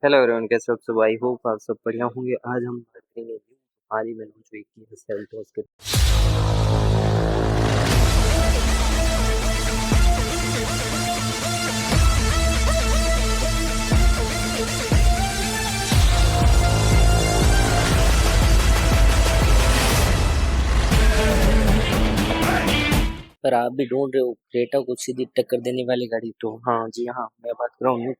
Hello everyone, कैसे हो आप सब? आई होप आप सब बढ़िया होंगे। आज हम बात करेंगे हाल ही में लॉन्च हुई की सेल्टोस के पर आप भी ढूंढ रहे हो क्रेटा को सीधी टक्कर देने वाली गाड़ी, तो हाँ जी हाँ, मैं बात कर रहा हूँ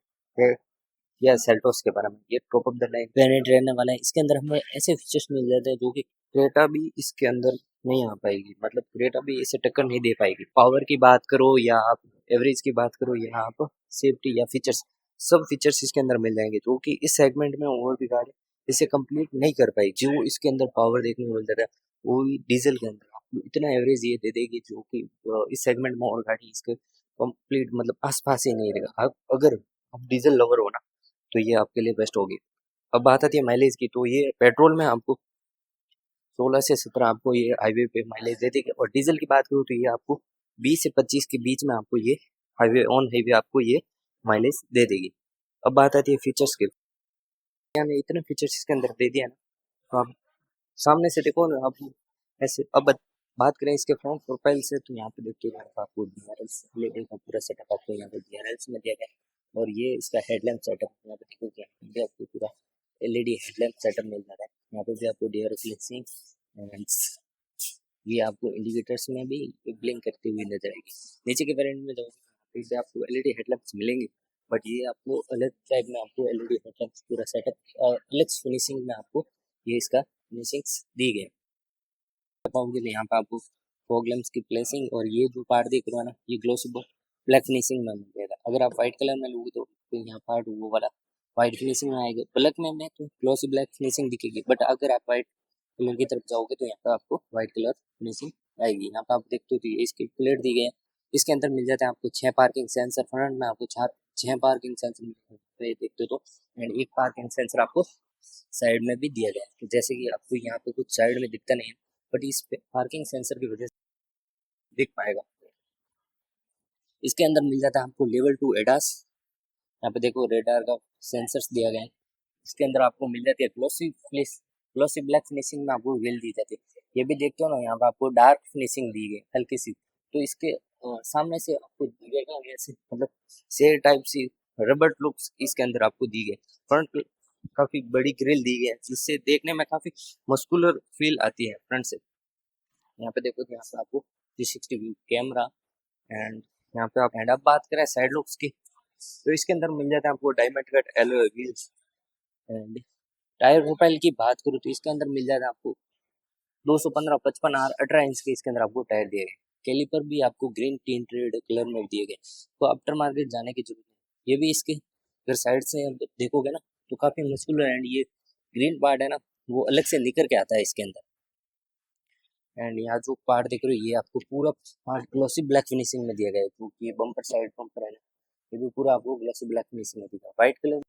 या सेल्टोस के बारे में। ये top of the line variant रहने वाला है। इसके अंदर हमें ऐसे फीचर्स मिल जाते हैं जो कि क्रेटा भी इसके अंदर नहीं आ पाएगी, मतलब क्रेटा भी इसे टक्कर नहीं दे पाएगी। पावर की बात करो या आप एवरेज की बात करो या आप सेफ्टी या फीचर्स, सब फीचर्स इसके अंदर मिल जाएंगे जो कि इस सेगमेंट में और भी गाड़ी इसे कंप्लीट नहीं कर पाई। जो इसके अंदर पावर देखने को मिलता था वो भी डीजल के अंदर आपको इतना एवरेज ये दे देगी जो कि इस सेगमेंट में और गाड़ी इसके कंप्लीट मतलब आसपास ही नहीं रहेगा। आप अगर आप डीजल लवर हो ना तो ये आपके लिए बेस्ट होगी। अब बात आती है माइलेज की, तो ये पेट्रोल में आपको 16 से 17 आपको ये हाईवे पे माइलेज दे देगी, और डीजल की बात करूँ तो ये आपको 20 से 25 के बीच में आपको ये हाईवे ऑन हाईवे आपको ये माइलेज दे देगी। अब बात आती है फीचर्स की। मैंने इतने फीचर्स इसके अंदर दे दिया ना, तो आप सामने से देखो ना आप ऐसे। अब बात करें इसके फ्रंट प्रोफाइल से, तो यहाँ पे देखिए यहाँ पे आपको DRLs एलईडी का पूरा सेटअप आपको यहाँ पे DRLs में दिया गया है। और ये इसका हेडलैम्प सेटअप यहाँ पे देखो कि यहाँ पे आपको पूरा एलईडी हेडलैम्प सेटअप मिल रहा है। यहाँ पे भी आपको डीआर फ्लेक्सिंग एंड ये आपको इंडिकेटर्स में भी ब्लिंक करती हुई नजर आएगी। नीचे के वेरिएंट में जाओगे इसे आपको एलईडी हेडलैम्प्स मिलेंगे, बट ये आपको अलग टाइप में आपको एलईडी हेडलैम्प्स पूरा सेटअप अलग फिनिशिंग में आपको ये इसका फिनिशिंग्स दी गई। पाओगे तो यहाँ पे आपको फॉग लैंप्स की प्लेसिंग और ये जो पार्ट देख रहे हो ना ये ग्लोसी ब्लैक फिनिशिंग में मिलेगा। अगर आप व्हाइट कलर में लोगे तो यहाँ पार्ट वो वाला व्हाइट फिनिशिंग में आएगा। ब्लैक में तो ग्लोसी ब्लैक फिनिशिंग दिखेगी, बट अगर आप व्हाइट कलर की तरफ जाओगे तो यहाँ पे आपको व्हाइट कलर फिनिशिंग आएगी। यहाँ पे आप देखते हो तो ये इसकी प्लेट दी गई है। इसके अंदर मिल जाते हैं आपको 6 पार्किंग सेंसर। फ्रंट में आपको 6 पार्किंग सेंसर देखते हो तो, एंड एक पार्किंग सेंसर आपको साइड में भी दिया गया है। तो जैसे कि आपको यहाँ पे कुछ साइड में दिखता नहीं है, बट इस पार्किंग सेंसर की वजह से दिख पाएगा। इसके अंदर मिल जाता है आपको लेवल 2 एडास। यहाँ पे देखो रेडार का सेंसर्स दिया गया है। इसके अंदर आपको मिल जाती है ग्लोसी ब्लैक फिनिशिंग में आपको व्हील दी जाती है। ये भी देखते हो ना, यहाँ पे आपको डार्क फिनिशिंग दी गई हल्की सी। तो इसके सामने से आपको दिखेगा ऐसे, मतलब शेर टाइप सी रबर लुक्स इसके अंदर आपको दी गई। फ्रंट काफी बड़ी ग्रिल दी गई है जिससे देखने में काफी मस्कुलर फील आती है फ्रंट से। यहाँ पे देखो, यहाँ पे आपको 360 व्यू कैमरा एंड यहाँ पे आप एंड आप बात करें साइड लुक्स की, तो इसके अंदर मिल जाता है आपको diamond cut alloy wheels. And tyre profile की बात करूँ तो इसके अंदर मिल जाता है आपको 215 55 आर 18 इंच के इसके अंदर आपको टायर दिए गए। कैलिपर भी आपको ग्रीन टिंटेड कलर में दिए गए, तो आफ्टर मार्केट जाने की जरूरत नहीं। ये भी इसके अगर साइड से देखोगे ना तो काफी मस्कुलर एंड ये ग्रीन पार्ट है ना वो अलग से निकल के आता है इसके अंदर। एंड यहाँ जो पार्ट देख रहे हो ये आपको पूरा पार्ट ग्लॉसी ब्लैक फिनिशिंग में दिया गया है, जो कि ये बम्पर साइड बम्पर है ना ये भी पूरा आपको ग्लॉसी ब्लैक फिनिशिंग में दिखा। व्हाइट कलर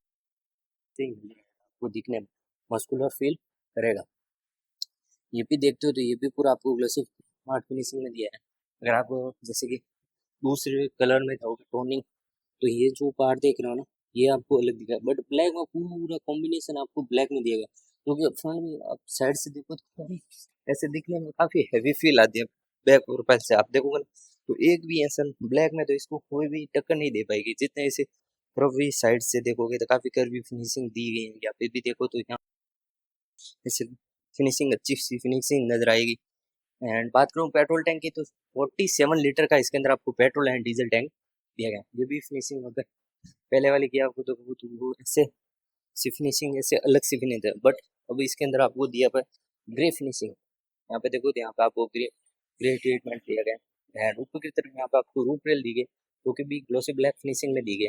से आपको दिखने में मस्कुलर फील करेगा। ये भी देखते हो तो ये भी पूरा आपको ग्लॉसी मार्ट फिनिशिंग में दिया है। अगर आप जैसे कि दूसरे कलर में जाओगे टोनिंग, तो ये जो पार्ट देख रहे हो ना ये आपको अलग दिखा है, बट ब्लैक में पूरा कॉम्बिनेशन आपको ब्लैक में दिया गया। क्योंकि फ्रंट में आप साइड से देखो तो काफी ऐसे दिखने में काफी हैवी फील आती है। बैक प्रोफाइल से आप देखोगे ना तो एक भी ऐसा ब्लैक में तो इसको कोई भी टक्कर नहीं दे पाएगी। जितने ऐसे भी साइड से देखोगे तो काफी कर्वी फिनिशिंग दी गई है। यहाँ पे भी देखो तो यहाँ ऐसे फिनिशिंग अच्छी सी फिनिशिंग नजर आएगी। एंड बात करूँ पेट्रोल टैंक की, तो 47 लीटर का इसके अंदर आपको पेट्रोल एंड डीजल टैंक दिया गया। ये भी फिनिशिंग अगर पहले वाली की आपको तो वो ऐसे सी फिनिशिंग ऐसे अलग सी फिनिशिंग है, बट अभी इसके अंदर आपको दिया पर ग्रे फिनिशिंग। यहाँ पे देखो तो यहाँ पे आपको ग्रे ग्रे ट्रीटमेंट दिया गया है। ऊपर की तरफ यहाँ पे आपको रूप रेल दी गई जो कि भी ग्लोसी ब्लैक फिनिशिंग में दी गई।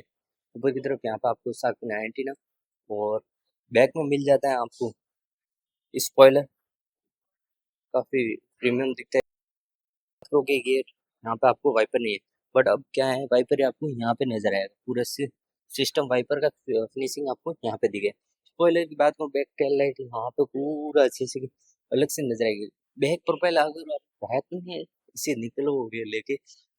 ऊपर की तरफ यहाँ पे आपको साथ में एंटीना, और बैक में मिल जाता है आपको स्पॉइलर, काफी प्रीमियम दिखता है। ओके गेट, यहाँ पे आपको वाइपर नहीं है, बट अब क्या है वाइपर आपको यहाँ पे नजर आएगा। पूरा सिस्टम वाइपर का फिनिशिंग आपको यहाँ पे दिखे। स्पॉइलर की बात करूँ, बैक टेल लाइट यहाँ पे पूरा अच्छे से अलग से नजर आएगी। बैक प्रोफाइल अगर आप रात में इसे निकलोगे लेके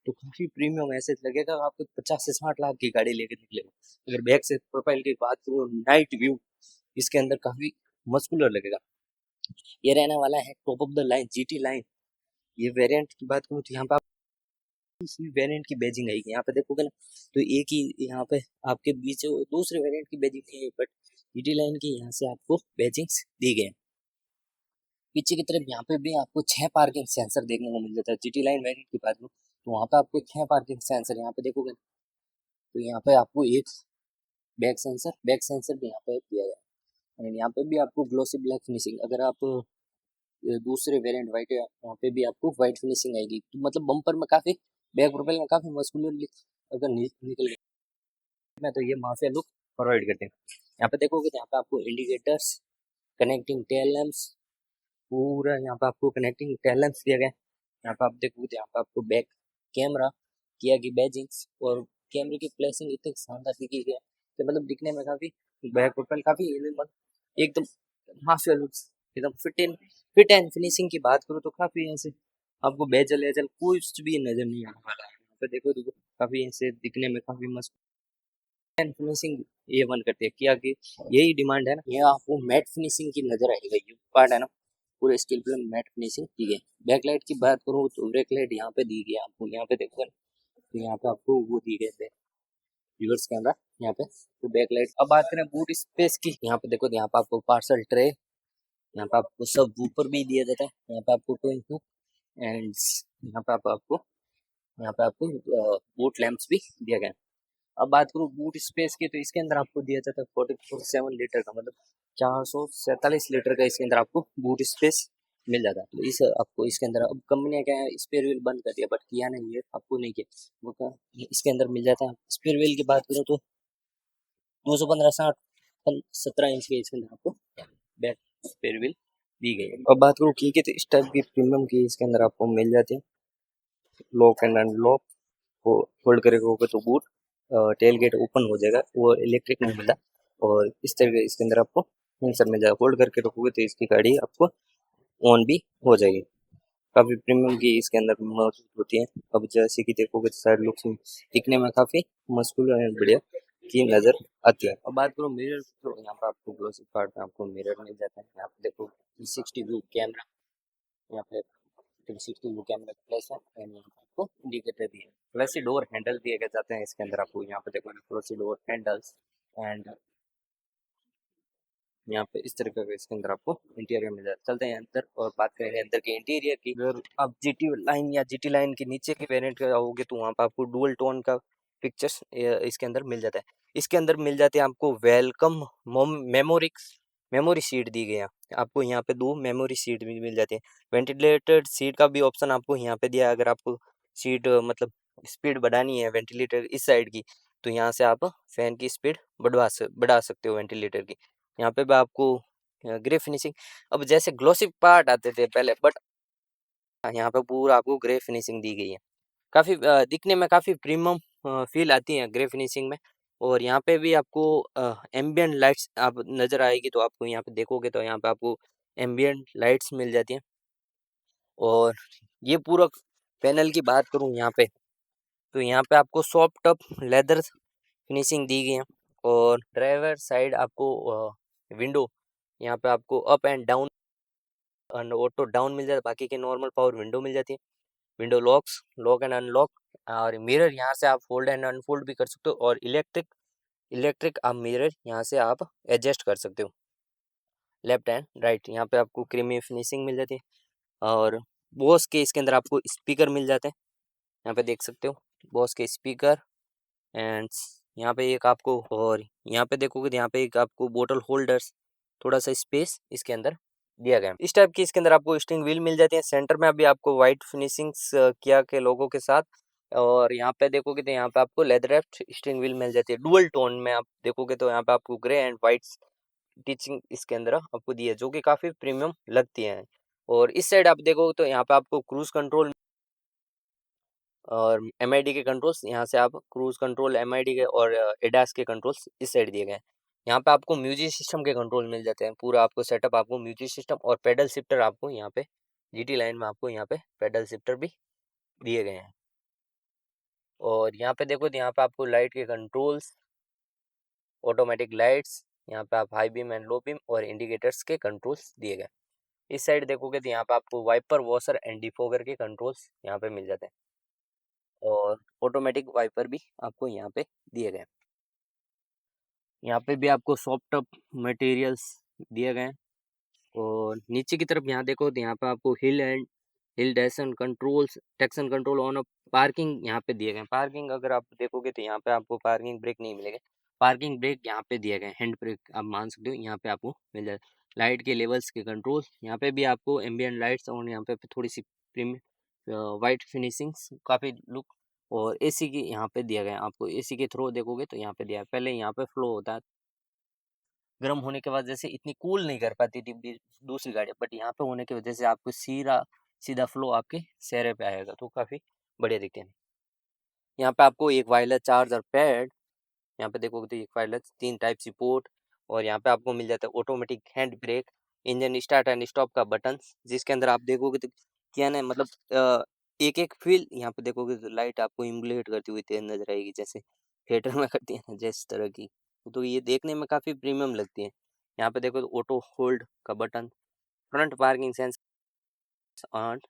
तो काफी प्रीमियम ऐसे लगेगा आपको 50 से 60 लाख की गाड़ी लेके निकले। अगर बैक से प्रोफाइल की बात करूँ, नाइट व्यू इसके अंदर काफी मस्कुलर लगेगा। ये रहने वाला है top of the line GT line. ये वेरिएंट की बात करूँ तो यहाँ पे इसी वेरिएंट की बैजिंग आएगी। यहाँ पे देखोगे ना तो एक ही यहाँ पे आपके बीच दूसरे वेरिएंट की बैजिंग नहीं है, बट जीटी लाइन की यहाँ से आपको बैजिंग्स दी गए। पीछे की तरफ यहाँ पे भी आपको 6 पार्किंग सेंसर देखने को मिल जाता है। जीटी लाइन वेरिएंट की बात करूँ तो वहाँ पे आपको 6 पार्किंग सेंसर यहाँ पे देखोगे तो यहाँ पे आपको एक बैक सेंसर भी यहाँ पे दिया गया है। यहाँ पे भी आपको ग्लोसी ब्लैक फिनिशिंग, अगर आप दूसरे वेरिएंट वाइट है वहाँ पे भी आपको व्हाइट फिनिशिंग आएगी। तो मतलब बम्पर में काफी, बैक प्रोफाइल में काफी मस्कुलर अगर निकल गया मैं तो ये माफिया लुक प्रोवाइड करते हैं। यहाँ पे देखोगे तो यहाँ पे आपको इंडिकेटर्स, कनेक्टिंग टेल लैंप्स, पूरा यहाँ पे आपको कनेक्टिंग टेल लैंप्स दिया गया है। यहाँ पे आप देखोगे तो यहाँ पे आपको बैक कैमरा, किया की बैजिंग्स और कैमरे की प्लेसिंग इतनी शानदार की गई है कि मतलब दिखने में काफी, बैक प्रोफाइल काफी एकदम माफिया लुक्स, एकदम फिट एंड फिनिशिंग की बात करूँ तो काफी ऐसे आपको बेजल एजल कुछ भी नजर नहीं आने वाला है। यहाँ पे देखो तो काफी ऐसे दिखने में काफी मस्त एंड फिनिशिंग ये वन करती है क्या कि यही डिमांड है ना, ये आपको मैट फिनिशिंग की नजर आएगा। ये पार्ट है ना पूरे स्किल पे मैट फिनिशिंग दी गई। बैकलाइट की बात करूँ तो बैकलाइट यहाँ पे दी गई आपको, यहाँ पे देखो तो यहाँ पे आपको वो दी गई रिवर्स कैमरा यहाँ पे तो बैकलाइट। अब बात करें बूट स्पेस की, यहाँ पे देखो यहाँ पे आपको पार्सल ट्रे, यहाँ पे आपको सब ऊपर भी दिया जाता है। यहाँ पे आपको टोइंग हुक एंड यहाँ पे आपको बूट लैंप्स भी दिया गया है। अब बात करूँ बूट स्पेस की तो इसके अंदर आपको दिया जाता है 47 लीटर का, मतलब 447 लीटर का इसके अंदर आपको बूट स्पेस मिल जाता है। तो इस आपको इसके अंदर अब कंपनी क्या है स्पेयर व्हील बंद कर दिया, बट किया नहीं है आपको नहीं किया वो इसके अंदर मिल जाता है। स्पेयर व्हील की बात करूँ तो 215/60 17 इंच के इसके अंदर आपको बैक स्पेयर व्हील दी गई है। अब बात करूँ की तो इस टाइप की प्रीमियम की इसके अंदर आपको मिल जाती है। लॉक एंड अनलॉक को होल्ड करेगा तो बूट टेल गेट ओपन हो जाएगा, वो इलेक्ट्रिक नहीं मिलता। और इस तरह इसके अंदर आपको सेंसर मिल जाएगा, होल्ड करके रखोगे तो इसकी गाड़ी आपको ऑन भी हो जाएगी। काफ़ी प्रीमियम की इसके अंदर मौजूद होती है। अब जैसे कि देखोगे तो साइड लुक्स दिखने में काफ़ी मस्कुलर एंड बढ़िया की नज़र आती है। अब बात करो मिरर तो यहाँ पर आपको ग्लोसी पार्ट में आपको मिरर मिल जाता है। यहाँ पे देखो 360 व्यू कैमरा, यहाँ पे 360 व्यू कैमरा प्लेस है एंड यहाँ पे आपको इंडिकेटर भी है। वैसे डोर हैंडल दिए गए जाते हैं इसके अंदर आपको, यहाँ पे देखो क्लोसी डोर हैंडल्स एंड यहाँ पे इस तरह का इसके अंदर आपको इंटीरियर मिल जाता है। चलते हैं अंदर और बात करेंगे अंदर के इंटीरियर की। अगर आप जीटी लाइन या जीटी लाइन के नीचे के वेरिएंट का आओगे तो वहाँ पे आपको डुअल टोन का पिक्चर्स इसके अंदर मिल जाता है। इसके अंदर मिल जाते हैं आपको वेलकम मेमोरी सीट दी गई है आपको। यहाँ पे 2 मेमोरी सीट भी मिल जाती है। वेंटिलेटेड सीट का भी ऑप्शन आपको यहाँ पे दिया है। अगर आपको सीट मतलब स्पीड बढ़ानी है वेंटिलेटर इस साइड की तो यहाँ से आप फैन की स्पीड बढ़ा सकते हो वेंटिलेटर की। यहाँ पे भी आपको ग्रे फिनिशिंग, अब जैसे ग्लोसी पार्ट आते थे पहले, बट यहाँ पे पूरा आपको ग्रे फिनिशिंग दी गई है। काफ़ी दिखने में काफ़ी प्रीमियम फील आती है ग्रे फिनिशिंग में। और यहाँ पे भी आपको एम्बियंट लाइट्स आप नज़र आएगी तो आपको यहाँ पे देखोगे तो यहाँ पे आपको एम्बियंट लाइट्स मिल जाती हैं। और ये पूरा पैनल की बात करूँ यहाँ पे तो यहाँ पे आपको सॉफ्ट टफ लेदर फिनिशिंग दी गई है। और ड्राइवर साइड आपको विंडो यहाँ पे आपको up and down auto down मिल जाता है, बाकी के नॉर्मल पावर विंडो मिल जाती है। Window lock and unlock. और मिरर यहाँ से आप फोल्ड एंड अनफोल्ड भी कर सकते हो। और इलेक्ट्रिक आप मिरर यहाँ से आप एडजस्ट कर सकते हो लेफ्ट एंड राइट। यहाँ पे आपको क्रीमी फिनिशिंग मिल जाती है। और बॉस के इसके अंदर आपको स्पीकर मिल जाते हैं, यहाँ पे देख सकते हो बॉस के स्पीकर। एंड यहाँ पे एक आपको, और यहाँ पे देखोगे तो यहाँ पे एक आपको बोतल होल्डर्स, थोड़ा सा स्पेस इसके अंदर दिया गया है। इस टाइप की इसके अंदर आपको स्टीयरिंग व्हील मिल जाती है। सेंटर में अभी आपको वाइट फिनिशिंग्स किया के लोगों के साथ। और यहाँ पे देखोगे तो यहाँ पे आपको लेदर रैप्ड स्टीयरिंग व्हील मिल जाती है। डुअल टोन में आप देखोगे तो यहाँ पे आपको ग्रे एंड वाइट टीचिंग इसके अंदर आपको दी है, जो कि काफ़ी प्रीमियम लगती है। और इस साइड आप देखोगे तो यहाँ पे आपको क्रूज कंट्रोल और एमआईडी के कंट्रोल्स, यहाँ से आप क्रूज कंट्रोल एमआईडी के और एडास के कंट्रोल्स इस साइड दिए गए हैं। यहाँ पे आपको म्यूजिक सिस्टम के कंट्रोल मिल जाते हैं। पूरा आपको सेटअप आपको म्यूजिक सिस्टम और पेडल शिफ्टर आपको यहाँ पे जीटी लाइन में आपको यहाँ पे पेडल शिफ्टर भी दिए गए हैं। और यहाँ पे देखो तो यहाँ पे आपको लाइट के कंट्रोल्स, ऑटोमेटिक लाइट्स, यहाँ पे आप high beam and low beam और इंडिकेटर्स के कंट्रोल्स दिए गए। इस साइड देखोगे तो यहाँ पे आपको वाइपर, वॉशर एंड डिफॉगर के कंट्रोल्स यहाँ पे मिल जाते हैं और ऑटोमेटिक वाइपर भी आपको यहाँ पे दिए गए। यहाँ पे भी आपको सॉफ्ट टॉप मटेरियल्स दिए गए हैं और नीचे की तरफ यहाँ देखो तो यहाँ पे आपको हिल टेक्शन कंट्रोल ऑन ऑफ पार्किंग यहाँ पे दिए गए हैं। पार्किंग अगर आप देखोगे तो यहाँ पे आपको पार्किंग ब्रेक नहीं मिलेगा, पार्किंग ब्रेक यहाँ पे दिए गए, हैंड ब्रेक आप मान सकते हो, यहाँ पे आपको मिल जाए। लाइट के लेवल्स के कंट्रोल, यहाँ पे भी आपको एम्बियंट लाइट्स और यहाँ पे थोड़ी सी प्रीमियम वाइट फिनिशिंग्स काफ़ी लुक, और एसी की यहाँ पे दिया गया है। आपको एसी के थ्रू देखोगे तो यहाँ पे दिया है, पहले यहाँ पे फ्लो होता है, गर्म होने के वजह से इतनी कूल नहीं कर पाती थी दूसरी गाड़ी, बट यहाँ पे होने की वजह से आपको सीधा फ्लो आपके चेहरे पे आएगा, तो काफ़ी बढ़िया दिखते हैं। यहाँ पे आपको एक वायरलेस चार्जर पैड, यहाँ पे देखोगे तो एक वायरलेस 3 टाइप सी पोर्ट, और यहाँ पे आपको मिल जाता है automatic hand brake, engine start and stop का बटन, जिसके अंदर आप देखोगे तो क्या ना, मतलब एक एक फील यहाँ पे देखोगे तो लाइट आपको इम्बुलेट करती हुई तेज नजर आएगी, जैसे थिएटर में करती है ना जिस तरह की, तो ये देखने में काफ़ी प्रीमियम लगती है। यहाँ पे देखो तो ऑटो होल्ड का button, front parking sense on,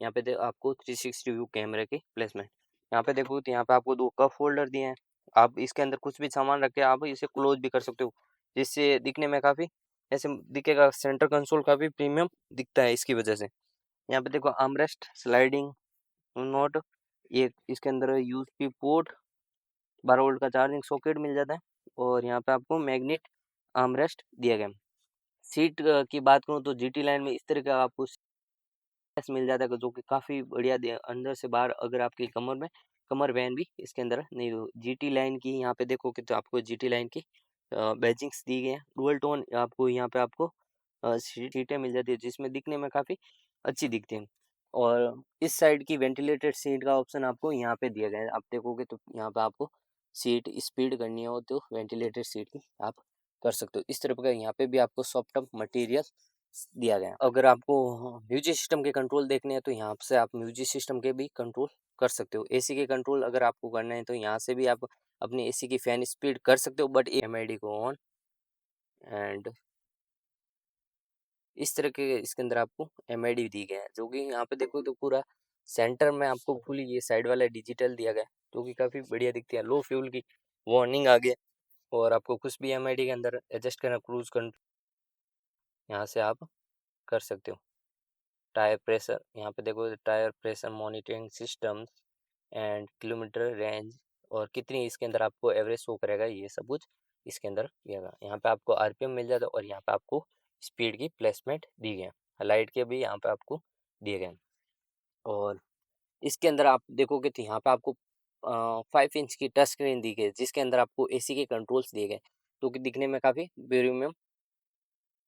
यहाँ पे आपको 360 व्यू कैमरे की प्लेसमेंट, यहाँ पे देखो तो यहाँ पे आपको 2 कप होल्डर दिए हैं, आप इसके अंदर कुछ भी सामान रख के आप इसे क्लोज भी कर सकते हो, जिससे दिखने में काफ़ी ऐसे दिखेगा, सेंटर कंसोल काफ़ी प्रीमियम दिखता है इसकी वजह से। यहाँ पे देखो आर्मरेस्ट स्लाइडिंग नोट, ये इसके अंदर यूएसबी पोर्ट, 12 वोल्ट का चार्जिंग सॉकेट मिल जाता है, और यहाँ पे आपको मैग्नेट आर्मरेस्ट दिया गया है। सीट की बात करूँ तो जीटी लाइन में इस तरह का आपको मिल जाता है, जो कि काफ़ी बढ़िया अंदर से बाहर, अगर आपकी कमर में कमर बैन भी इसके अंदर नहीं हो। जीटी लाइन की यहाँ पे देखोगे तो आपको जीटी लाइन की बैजिंग्स दी गई हैं, डुअल टोन आपको यहाँ पे आपको सीटें मिल जाती है, जिसमें दिखने में काफ़ी अच्छी दिखती हैं। और इस साइड की वेंटिलेटेड सीट का ऑप्शन आपको यहाँ पे दिया गया है, आप देखोगे तो यहाँ पे आपको सीट स्पीड करनी हो तो वेंटिलेटेड सीट की आप कर सकते हो। इस तरह का यहाँ पे भी आपको सॉफ्ट मटेरियल दिया गया है। अगर आपको म्यूजिक सिस्टम के कंट्रोल देखने हैं तो यहाँ से आप म्यूजिक सिस्टम के भी कंट्रोल कर सकते हो। एसी के कंट्रोल अगर आपको करना है तो यहाँ से भी आप अपनी एसी की फैन स्पीड कर सकते हो, बट एमआईडी को ऑन एंड इस तरह के इसके अंदर आपको एमआईडी दी गया है, जो कि यहाँ पे देखो तो पूरा सेंटर में आपको फुली ये साइड वाला डिजिटल दिया गया है, जो कि काफ़ी बढ़िया दिखती है। लो फ्यूल की वार्निंग आ गया, और आपको कुछ भी एमआईडी के अंदर एडजस्ट करना, क्रूज कंट्रोल यहाँ से आप कर सकते हो। टायर प्रेशर, यहाँ पे देखो tyre pressure monitoring system and kilometre range, और कितनी इसके अंदर आपको एवरेज शो करेगा, ये सब कुछ इसके अंदर दिया गया। यहाँ पे आपको आरपीएम मिल जाता है, और यहाँ पे आपको स्पीड की प्लेसमेंट दी गई है, लाइट के भी यहाँ पे आपको दिए गए हैं। और इसके अंदर आप देखोगे तो यहाँ पे आपको 5 इंच की टच स्क्रीन दी गई है, जिसके अंदर आपको एसी के कंट्रोल्स दिए गए, जो कि दिखने में काफ़ी प्रीमियम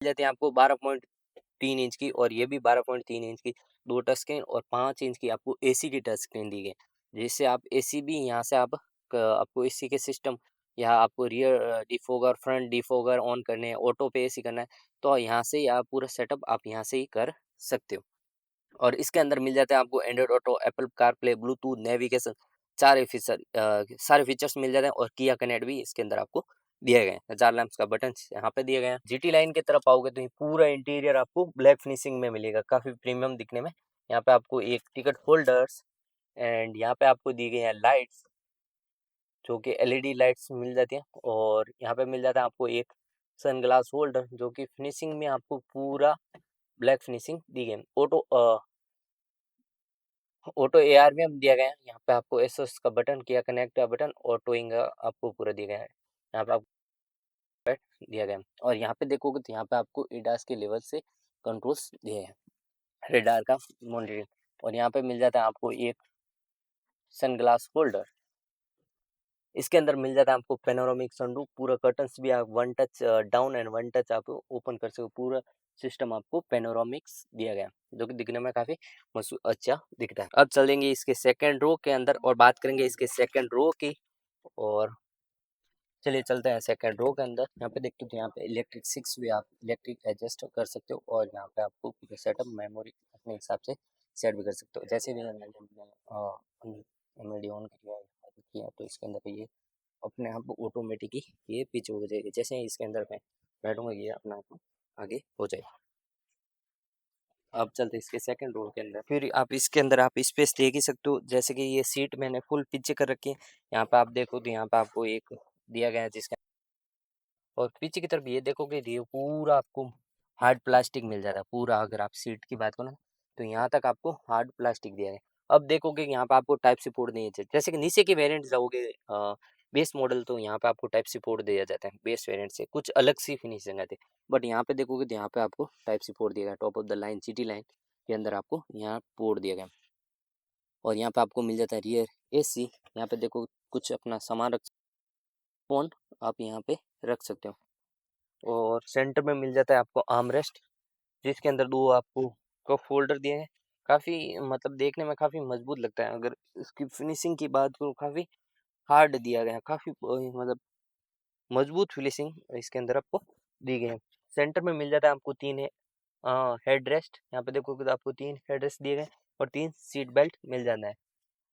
मिल जाते हैं। आपको 12.3 इंच की, और ये भी 12.3 इंच की, 2 टच स्क्रीन और 5 इंच की आपको एसी की टच स्क्रीन दी गई, जिससे आप एसी भी यहाँ से आपको एसी के सिस्टम, या आपको rear defogger, front defogger on करने हैं, ऑटो पे एसी करना है, तो यहाँ से ही आप पूरा सेटअप आप यहाँ से ही कर सकते हो। और इसके अंदर मिल जाते हैं आपको Android auto, Apple CarPlay, Bluetooth, navigation, सारे फीचर्स मिल जाते हैं, और किया कनेक्ट भी इसके अंदर आपको दिए गए हैं। हजार लैंप्स का बटन यहाँ पे दिए गए हैं। जीटी लाइन की तरफ आओगे तो ये पूरा इंटीरियर आपको ब्लैक फिनिशिंग में मिलेगा, काफी प्रीमियम दिखने में। यहाँ पे आपको एक टिकट होल्डर्स एंड यहाँ पे आपको दी गई है लाइट्स, जो कि एलईडी लाइट्स मिल जाती हैं, और यहाँ पे मिल जाता है आपको एक सनग्लास होल्डर, जो कि फिनिशिंग में आपको पूरा ब्लैक फिनिशिंग दी गई है। ऑटो एआरवीएम दिया गया है, यहाँ पे आपको एसओएस का बटन, किया कनेक्ट का बटन, ऑटोइंग आपको पूरा दिया गया है, यहाँ पे आपको दिया गया है। और यहाँ पे देखोगे तो यहाँ पे आपको एडास के लेवल से कंट्रोल्स दिए हैं, रेडार का मॉनिटरिंग, और यहाँ पे मिल जाता है आपको एक सनग्लास होल्डर। इसके अंदर मिल जाता है आपको पेनोरामिक सनरूफ, पूरा कर्टन्स भी आप 1 टच डाउन एंड 1 टच आप ओपन कर सकते, पूरा सिस्टम आपको पेनोरामिक्स दिया गया, जो कि दिखने में काफी अच्छा दिखता है। अब चलेंगे इसके सेकंड रो के अंदर और बात करेंगे इसके सेकंड रो की, और चलिए चलते हैं सेकंड रो के अंदर। यहाँ पे देखते हो यहाँ पे इलेक्ट्रिक 6 भी आप इलेक्ट्रिक एडजस्ट कर सकते हो, और यहाँ पे आपको पूरा सेटअप मेमोरी अपने हिसाब से सेट भी कर सकते हो, जैसे भी एमएडी ऑन किया है, किया तो इसके अंदर ये अपने आप ऑटोमेटिक ही ये पिच हो जाएगी। जैसे ही इसके अंदर मैं बैठूंगा ये अपना आप आगे हो जाएगा। अब चलते इसके सेकंड रो के अंदर। फिर आप इसके अंदर आप स्पेस देख ही सकते हो, जैसे कि ये सीट मैंने फुल पीछे कर रखी है। यहाँ पे आप देखो तो यहाँ पे आपको एक दिया गया है जिसका, और पीछे की तरफ ये देखोगे ये पूरा आपको हार्ड प्लास्टिक मिल जाता है पूरा। अगर आप सीट की बात करो ना तो यहाँ तक आपको हार्ड प्लास्टिक दिया है। अब देखोगे यहाँ पे आपको टाइप सी पोर्ट नहीं है, जैसे कि नीचे के वेरिएंट जाओगे बेस मॉडल तो यहाँ पे आपको टाइप सी पोर्ट दिया जाता है, बेस वेरिएंट से कुछ अलग सी फिनिशिंग आती है। बट यहाँ पे देखोगे तो यहाँ पे आपको टाइप सी पोर्ट दिया गया, top of the line GT line के अंदर आपको यहाँ पोर्ट दिया गया। और यहाँ पे आपको मिल जाता है रियर एसी। यहाँ पे देखो कुछ अपना सामान रख, फोन आप यहाँ पे रख सकते हो। और सेंटर में मिल जाता है आपको आर्मरेस्ट, जिसके अंदर दो आपको कप होल्डर दिए हैं। काफ़ी मतलब देखने में काफ़ी मजबूत लगता है। अगर इसकी फिनिशिंग की बात करूँ काफ़ी हार्ड दिया गया है, काफ़ी मतलब मजबूत फिनिशिंग इसके अंदर आपको दी गई है। सेंटर में मिल जाता है आपको तीन हेड रेस्ट, यहाँ पे देखोगे तो आपको तीन हेड रेस्ट दिए गए और तीन सीट बेल्ट मिल जाता है।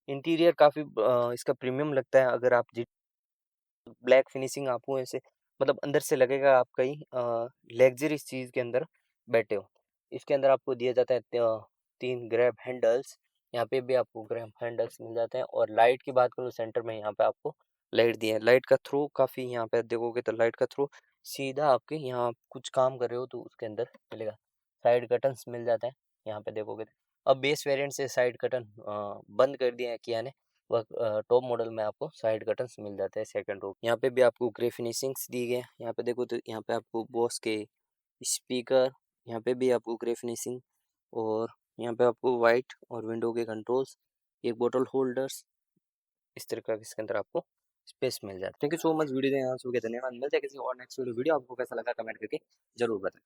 इंटीरियर काफ़ी इसका प्रीमियम लगता है। अगर आप ब्लैक फिनिशिंग आपको ऐसे मतलब अंदर से लगेगा आप कहीं लग्जरियस चीज़ के अंदर बैठे हो। इसके अंदर आपको दिया जाता है तीन ग्रैब हैंडल्स, यहाँ पे भी आपको ग्रैब हैंडल्स मिल जाते हैं। और लाइट की बात करूँ सेंटर में यहाँ पे आपको लाइट दिया है। लाइट का थ्रू काफ़ी यहाँ पे देखोगे तो लाइट का थ्रू सीधा आपके यहाँ कुछ काम कर रहे हो तो उसके अंदर मिलेगा। साइड कर्टन्स मिल जाते हैं यहाँ पे देखोगे तो। अब बेस वेरिएंट से साइड कर्टन बंद कर दिया है किया ने, वह टॉप मॉडल में आपको साइड कर्टन्स मिल जाते हैं सेकंड रो। यहाँ पे भी आपको ग्रे फिनिशिंग्स दी गए। यहाँ पे देखो तो यहाँ पे आपको बॉस के स्पीकर, यहाँ पे भी आपको ग्रे फिनिशिंग, और यहाँ पे आपको वाइट और विंडो के कंट्रोल्स, एक बोतल होल्डर्स, इस तरह का इसके अंदर आपको स्पेस मिल जाता है। Thank you so much video यहाँ सुन के धन्यवाद। मिलते हैं किसी और नेक्स्ट वीडियो। आपको कैसा लगा कमेंट करके जरूर बताएं।